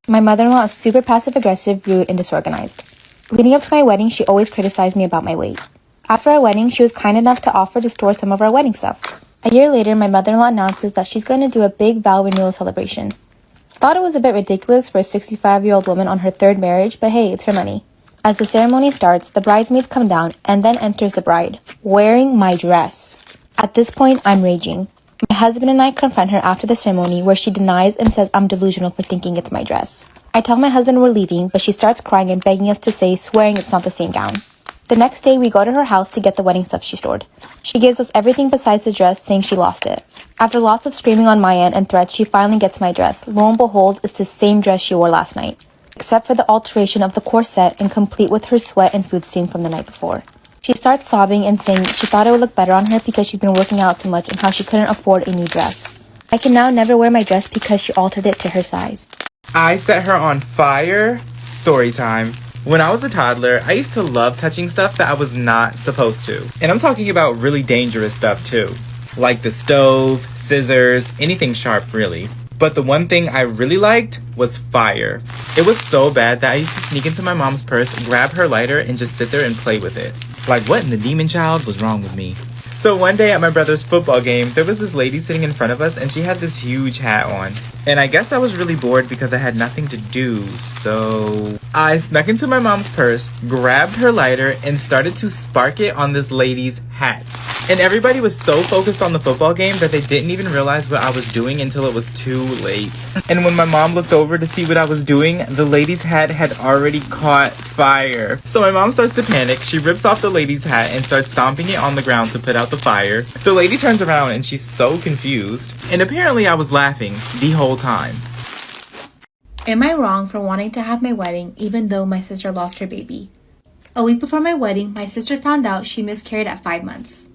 My mother-in-law is super passive-aggressive, rude, and disorganized. Leading up to my wedding, she always criticized me about my weight. After our wedding, she was kind enough to offer to store some of our wedding stuff. A year later, my mother-in-law announces that she's going to do a big vow renewal celebration. Thought it was a bit ridiculous for a 65-year-old woman on her third marriage, but hey, it's her money. As the ceremony starts, the bridesmaids come down and then enters the bride, wearing my dress. At this point, I'm raging. My husband and I confront her after the ceremony where she denies and says I'm delusional for thinking it's my dress. I tell my husband we're leaving, but she starts crying and begging us to stay, swearing it's not the same gown. The next day, we go to her house to get the wedding stuff she stored. She gives us everything besides the dress, saying she lost it. After lots of screaming on my end and threats, she finally gets my dress. Lo and behold, it's the same dress she wore last night, except for the alteration of the corset and complete with her sweat and food stain from the night before. She starts sobbing and saying she thought it would look better on her because she's been working out too much and how she couldn't afford a new dress. I can now never wear my dress because she altered it to her size. I set her on fire. Story time. When I was a toddler, I used to love touching stuff that I was not supposed to. And I'm talking about really dangerous stuff too. Like the stove, scissors, anything sharp really. But the one thing I really liked was fire. It was so bad that I used to sneak into my mom's purse, grab her lighter, and just sit there and play with it. Like, what in the demon child was wrong with me? So one day at my brother's football game, there was this lady sitting in front of us and she had this huge hat on. And I guess I was really bored because I had nothing to do, so I snuck into my mom's purse, grabbed her lighter, and started to spark it on this lady's hat. And everybody was so focused on the football game that they didn't even realize what I was doing until it was too late. And when my mom looked over to see what I was doing, the lady's hat had already caught fire. So my mom starts to panic. She rips off the lady's hat and starts stomping it on the ground to put out the fire. The lady turns around and she's so confused. And apparently I was laughing the whole time. Am I wrong for wanting to have my wedding even though my sister lost her baby? A week before my wedding, my sister found out she miscarried at 5 months.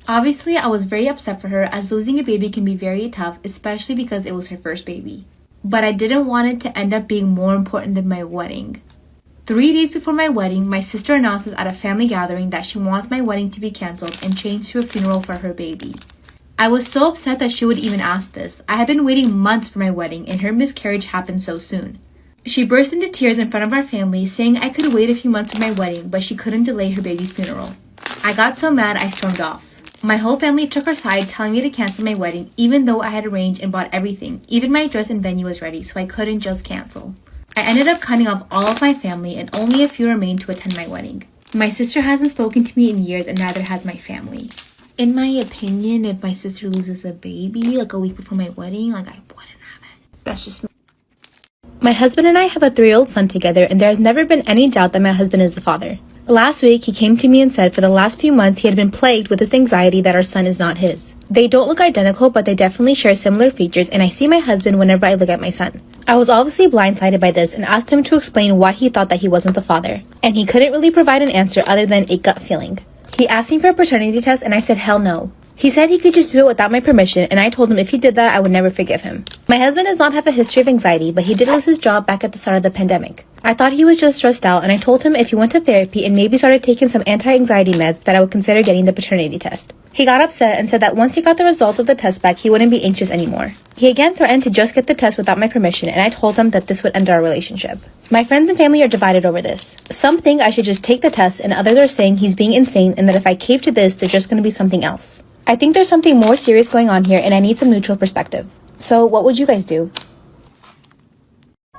Obviously, I was very upset for her as losing a baby can be very tough, especially because it was her first baby. But I didn't want it to end up being more important than my wedding. 3 days before my wedding, my sister announces at a family gathering that she wants my wedding to be canceled and changed to a funeral for her baby. I was so upset that she would even ask this. I had been waiting months for my wedding and her miscarriage happened so soon. She burst into tears in front of our family, saying I could wait a few months for my wedding, but she couldn't delay her baby's funeral. I got so mad I stormed off. My whole family took her side, telling me to cancel my wedding, even though I had arranged and bought everything. Even my dress and venue was ready, so I couldn't just cancel. I ended up cutting off all of my family and only a few remained to attend my wedding. My sister hasn't spoken to me in years and neither has my family. In my opinion, if my sister loses a baby like a week before my wedding, I wouldn't have it. That's just me. My husband and I have a 3-year-old son together and there has never been any doubt that my husband is the father. Last week, he came to me and said for the last few months he had been plagued with this anxiety that our son is not his. They don't look identical, but they definitely share similar features, and I see my husband whenever I look at my son. I was obviously blindsided by this and asked him to explain why he thought that he wasn't the father. And he couldn't really provide an answer other than a gut feeling. He asked me for a paternity test and I said hell no. He said he could just do it without my permission, and I told him if he did that, I would never forgive him. My husband does not have a history of anxiety, but he did lose his job back at the start of the pandemic. I thought he was just stressed out, and I told him if he went to therapy and maybe started taking some anti-anxiety meds that I would consider getting the paternity test. He got upset and said that once he got the results of the test back, he wouldn't be anxious anymore. He again threatened to just get the test without my permission, and I told him that this would end our relationship. My friends and family are divided over this. Some think I should just take the test, and others are saying he's being insane and that if I cave to this, there's just going to be something else. I think there's something more serious going on here and I need some neutral perspective. So what would you guys do?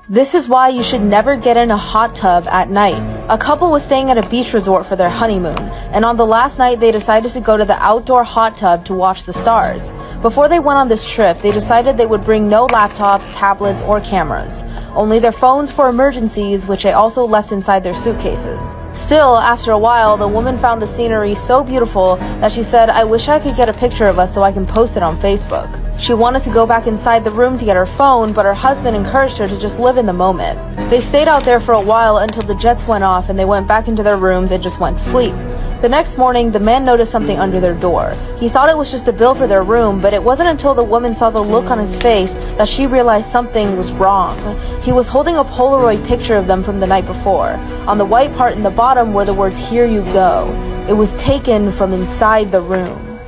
This is why you should never get in a hot tub at night. A couple was staying at a beach resort for their honeymoon, and on the last night they decided to go to the outdoor hot tub to watch the stars. Before they went on this trip, they decided they would bring no laptops, tablets, or cameras. Only their phones for emergencies, which they also left inside their suitcases. Still, after a while, the woman found the scenery so beautiful that she said, "I wish I could get a picture of us so I can post it on Facebook." She wanted to go back inside the room to get her phone, but her husband encouraged her to just live in the moment. They stayed out there for a while until the jets went off and they went back into their rooms and just went to sleep. The next morning, the man noticed something under their door. He thought it was just a bill for their room, but it wasn't until the woman saw the look on his face that she realized something was wrong. He was holding a Polaroid picture of them from the night before. On the white part in the bottom were the words, "Here you go." It was taken from inside the room.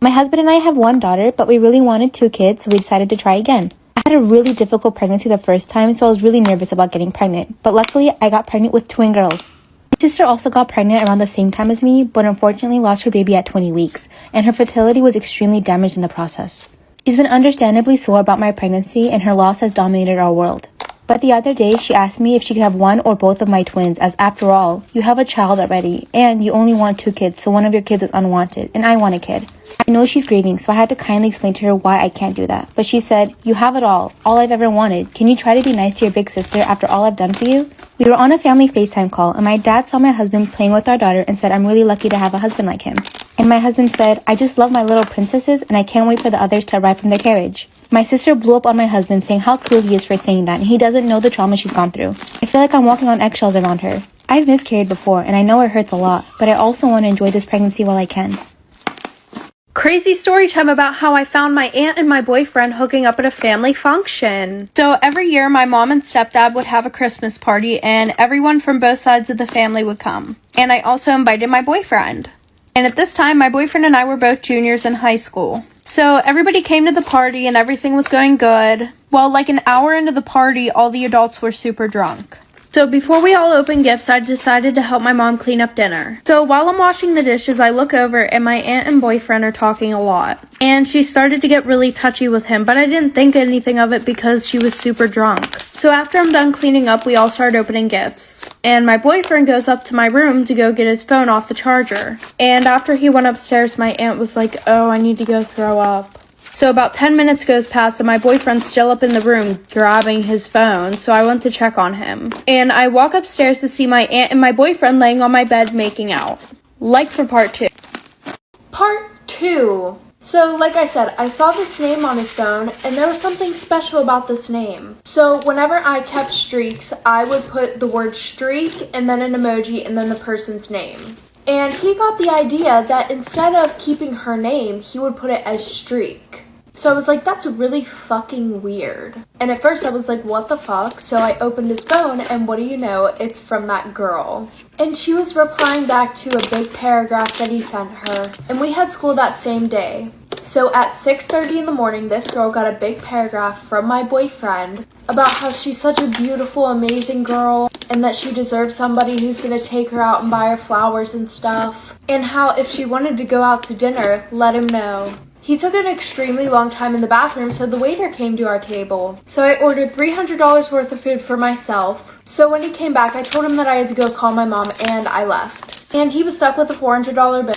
My husband and I have one daughter, but we really wanted 2 kids, so we decided to try again. I had a really difficult pregnancy the first time, so I was really nervous about getting pregnant, but luckily I got pregnant with twin girls. My sister also got pregnant around the same time as me, but unfortunately lost her baby at 20 weeks, and her fertility was extremely damaged in the process. She's been understandably sore about my pregnancy, and her loss has dominated our world. But the other day, she asked me if she could have one or both of my twins, as after all, you have a child already, and you only want 2 kids, so one of your kids is unwanted, and I want a kid. I know she's grieving, so I had to kindly explain to her why I can't do that. But she said, "You have it all I've ever wanted. Can you try to be nice to your big sister after all I've done for you?" We were on a family FaceTime call, and my dad saw my husband playing with our daughter and said, "I'm really lucky to have a husband like him." And my husband said, "I just love my little princesses, and I can't wait for the others to arrive from their carriage." My sister blew up on my husband saying how cruel he is for saying that, and he doesn't know the trauma she's gone through. I feel like I'm walking on eggshells around her. I've miscarried before, and I know it hurts a lot, but I also want to enjoy this pregnancy while I can. Crazy story time about how I found my aunt and my boyfriend hooking up at a family function. So every year my mom and stepdad would have a Christmas party and everyone from both sides of the family would come. And I also invited my boyfriend. And at this time my boyfriend and I were both juniors in high school. So everybody came to the party and everything was going good. Well, like an hour into the party, all the adults were super drunk. So before we all opened gifts, I decided to help my mom clean up dinner. So while I'm washing the dishes, I look over and my aunt and boyfriend are talking a lot. And she started to get really touchy with him, but I didn't think anything of it because she was super drunk. So after I'm done cleaning up, we all started opening gifts. And my boyfriend goes up to my room to go get his phone off the charger. And after he went upstairs, my aunt was like, "Oh, I need to go throw up." So about 10 minutes goes past and my boyfriend's still up in the room grabbing his phone, so I went to check on him. And I walk upstairs to see my aunt and my boyfriend laying on my bed making out. Like for part 2. Part 2. So like I said, I saw this name on his phone and there was something special about this name. So whenever I kept streaks, I would put the word streak and then an emoji and then the person's name. And he got the idea that instead of keeping her name, he would put it as Streak. So I was like, that's really fucking weird. And at first I was like, what the fuck? So I opened his phone and what do you know? It's from that girl. And she was replying back to a big paragraph that he sent her. And we had school that same day. So at 6:30 in the morning, this girl got a big paragraph from my boyfriend about how she's such a beautiful, amazing girl and that she deserves somebody who's going to take her out and buy her flowers and stuff. And how if she wanted to go out to dinner, let him know. He took an extremely long time in the bathroom, so the waiter came to our table. So I ordered $300 worth of food for myself. So when he came back, I told him that I had to go call my mom and I left. And he was stuck with a $400 bill.